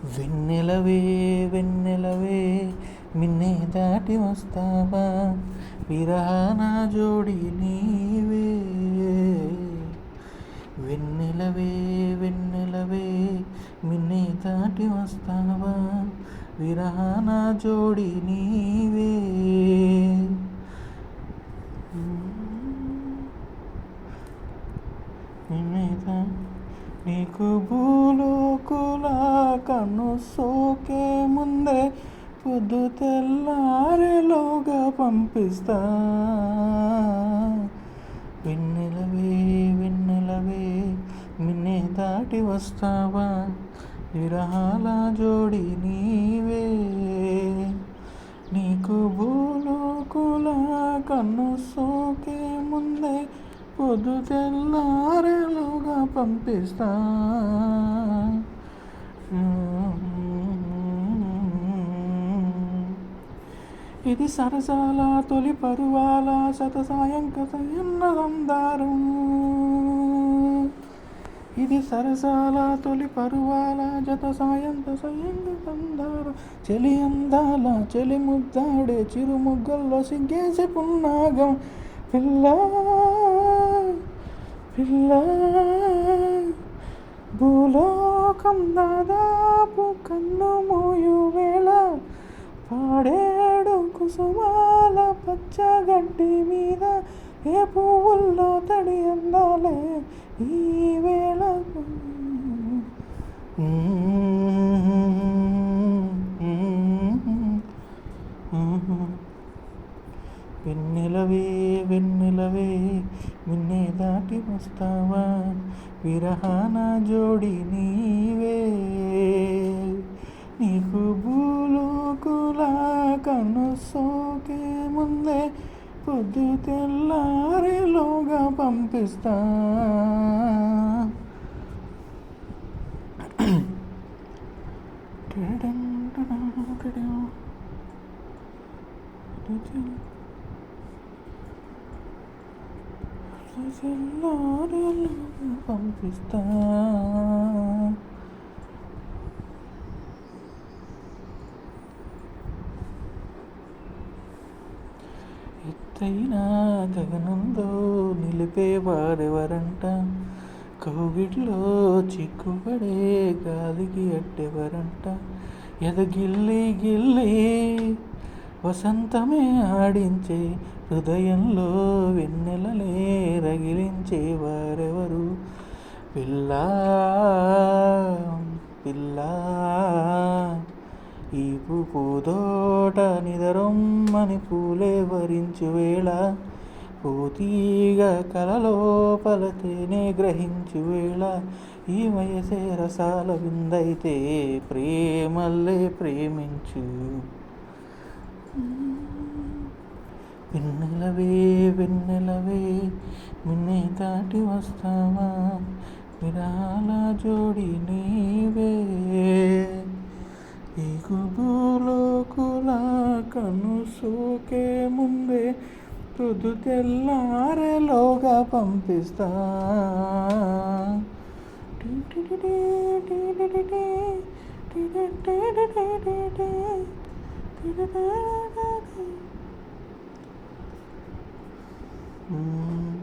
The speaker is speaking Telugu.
వెన్నెలవే వెన్నెలవే మిన్నే దాటి వస్తావా విరహాన జోడి నీవే. వెన్నెలవే వెన్నెలవే మిన్నే దాటి వస్తావా విరహాన జోడి నీవే. నీకు భూలోకుల కన్ను సోకే ముందే పొద్దు తెల్లారేలోగా పంపిస్తా. వెన్నెలవే వెన్నెలవే మిన్నే దాటి వస్తావా విరహాల జోడి నీవే. నీకు భూలోకుల కన్ను సోకే ముందే పొద్దు తెల్లారేలోగా పంపిస్తా. ఇది సరసాల తొలి పరువాల శతసాయంకతయన్నదందారం. ఇది సరసాల తొలి పరువాల జత సాయంత సయంగందారం. చెలి అందాల చెలి ముద్దాడే చిరు ముగ్గల్లో సిగ్గేసి పున్నాగం. పిల్ల పిల్ల భూలోకం దాదాపు కన్ను మూయు వేళ పాడేడు కుసుమాల పచ్చగడ్డి మీద ఏ పువ్వుల్లో తడి అందాలే ఈ వేళ. వెన్నెలవే వెన్నెలవే మిన్నే దాటి వస్తావా విరహాన జోడి నీవే. నీకు భూలోకుల కన్ను సోకే ముందే పొద్దు తెల్లారేలోగా పంపిస్తా. పంపిస్తా. ఎత్తైన గగనంలో నిలిపేవారెవరంట, కౌగిట్లో చిక్కుపడే గాలికి అట్టెవరంట. ఎదగిల్లి గిల్లి వసంతమే ఆడించే హృదయంలో వెన్నెలలే రగిలించేవారెవరు. పిల్లా పిల్లా ఈ పూదోట నిదరొమ్మని పూలే వరించు వేళ పూతీగా కలలోపల తేనే గ్రహించు వేళ. ఈ వయసే రసాల విందైతే ప్రేమల్లే ప్రేమించు. వెన్నెలవే వెన్నెలవే మిన్నే దాటి వస్తావా విరాల జోడి నీవే. నీకు భూలోకుల కన్ను సోకే ముందే పొద్దు తెల్లారేలోగా పంపిస్తా. Mm.